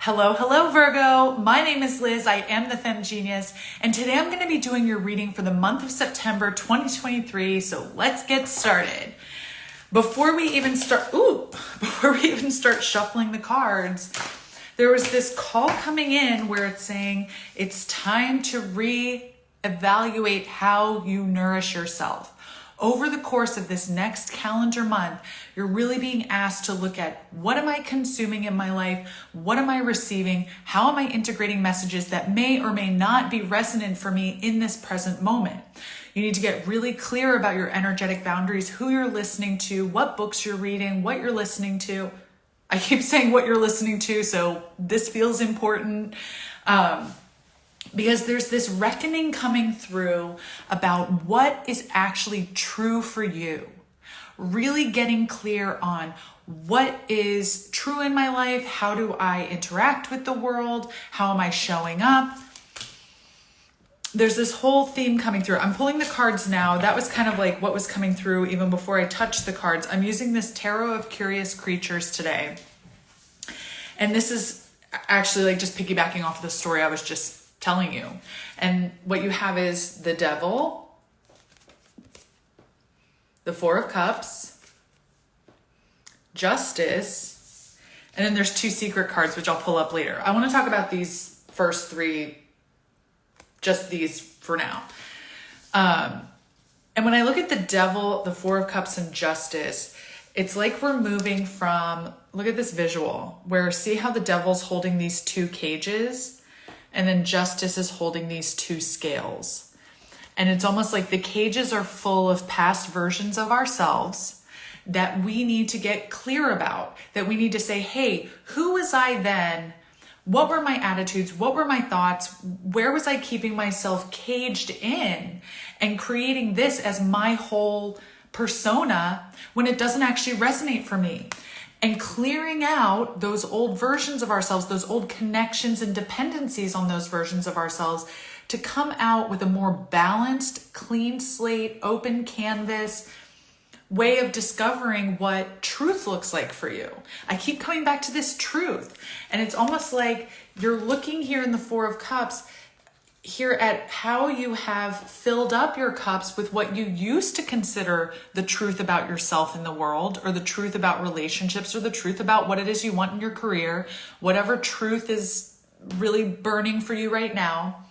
Hello, hello, Virgo. My name is Liz. I am the Femme Genius, and today I'm going to be doing your reading for the month of September 2023. So let's get started. Before we even start shuffling the cards, there was this call coming in where it's saying it's time to reevaluate how you nourish yourself. Over the course of this next calendar month, you're really being asked to look at what am I consuming in my life? What am I receiving? How am I integrating messages that may or may not be resonant for me in this present moment? You need to get really clear about your energetic boundaries, who you're listening to, what books you're reading, what you're listening to. I keep saying what you're listening to, so this feels important. Because there's this reckoning coming through about what is actually true for you. Really getting clear on what is true in my life, how do I interact with the world, how am I showing up. There's this whole theme coming through. I'm pulling the cards now. That was kind of like what was coming through even before I touched the cards. I'm using this Tarot of Curious Creatures today. And this is actually like just piggybacking off of the story I was just telling you. And what you have is the Devil, the Four of Cups, Justice, and then there's two secret cards, which I'll pull up later. I want to talk about these first three, just these for now. And when I look at the Devil, the Four of Cups, and Justice, it's like we're moving from, look at this visual, where see how the Devil's holding these two cages? And then Justice is holding these two scales. And it's almost like the cages are full of past versions of ourselves that we need to get clear about, that we need to say, hey, who was I then? What were my attitudes? What were my thoughts? Where was I keeping myself caged in and creating this as my whole persona when it doesn't actually resonate for me? And clearing out those old versions of ourselves, those old connections and dependencies on those versions of ourselves to come out with a more balanced, clean slate, open canvas way of discovering what truth looks like for you. I keep coming back to this truth. And it's almost like you're looking here in the Four of Cups here at how you have filled up your cups with what you used to consider the truth about yourself in the world, or the truth about relationships, or the truth about what it is you want in your career, whatever truth is really burning for you right now.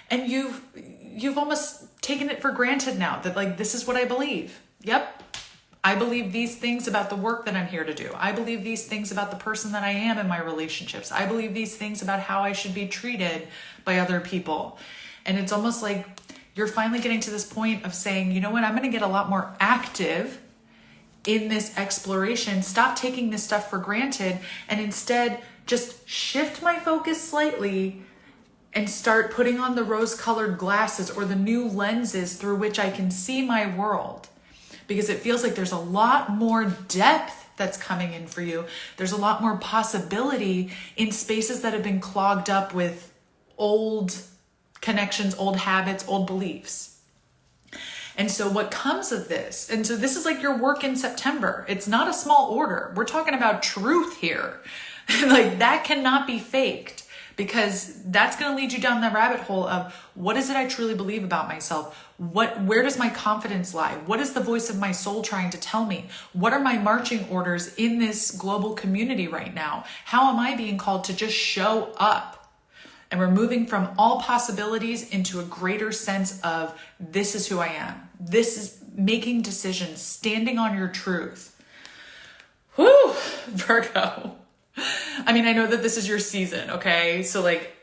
And you've almost taken it for granted now that like, this is what I believe. Yep. I believe these things about the work that I'm here to do. I believe these things about the person that I am in my relationships. I believe these things about how I should be treated by other people. And it's almost like you're finally getting to this point of saying, you know what, I'm going to get a lot more active in this exploration. Stop taking this stuff for granted and instead just shift my focus slightly and start putting on the rose-colored glasses or the new lenses through which I can see my world. Because it feels like there's a lot more depth that's coming in for you. There's a lot more possibility in spaces that have been clogged up with old connections, old habits, old beliefs. And so what comes of this, and so this is like your work in September. It's not a small order. We're talking about truth here. Like that cannot be faked, because that's going to lead you down the rabbit hole of what is it I truly believe about myself? Where does my confidence lie? What is the voice of my soul trying to tell me? What are my marching orders in this global community right now? How am I being called to just show up? And we're moving from all possibilities into a greater sense of this is who I am. This is making decisions, standing on your truth. Whew, Virgo. I mean, I know that this is your season, okay? So like,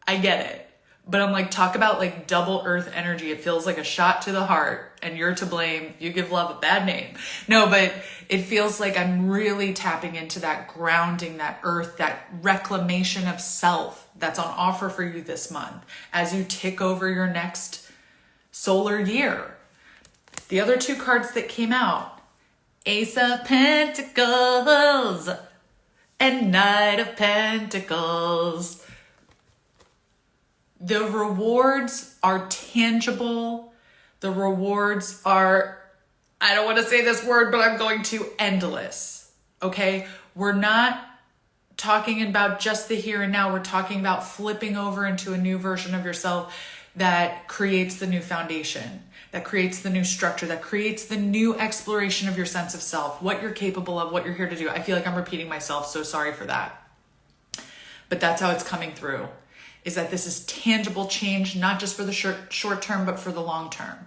I get it. But I'm like, talk about like double earth energy. It feels like a shot to the heart and you're to blame. You give love a bad name. No, but it feels like I'm really tapping into that grounding, that earth, that reclamation of self that's on offer for you this month as you tick over your next solar year. The other two cards that came out, Ace of Pentacles and Knight of Pentacles. The rewards are tangible. The rewards are, I don't want to say this word, but I'm going to, endless. Okay? We're not talking about just the here and now. We're talking about flipping over into a new version of yourself that creates the new foundation, that creates the new structure, that creates the new exploration of your sense of self, what you're capable of, what you're here to do. I feel like I'm repeating myself, so sorry for that. But that's how it's coming through, is that this is tangible change, not just for the short term, but for the long term,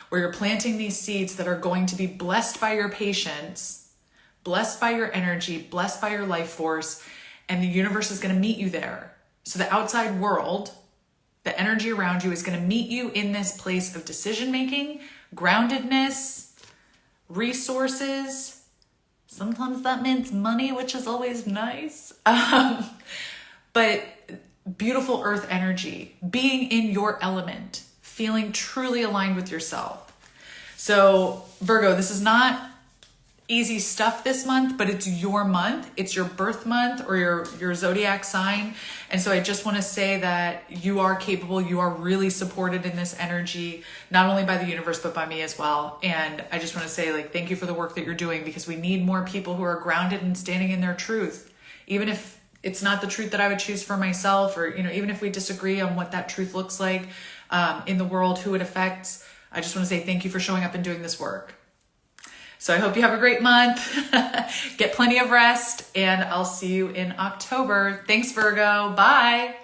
where you're planting these seeds that are going to be blessed by your patience, blessed by your energy, blessed by your life force, and the universe is going to meet you there. So the outside world, the energy around you, is going to meet you in this place of decision-making, groundedness, resources. Sometimes that means money, which is always nice. But beautiful earth energy, being in your element, feeling truly aligned with yourself. So Virgo, this is not easy stuff this month, but it's your month. It's your birth month or your zodiac sign. And so I just want to say that you are capable. You are really supported in this energy, not only by the universe, but by me as well. And I just want to say, like, thank you for the work that you're doing, because we need more people who are grounded and standing in their truth. Even if it's not the truth that I would choose for myself, or, you know, even if we disagree on what that truth looks like in the world, who it affects, I just want to say thank you for showing up and doing this work. So I hope you have a great month. Get plenty of rest, and I'll see you in October. Thanks, Virgo. Bye.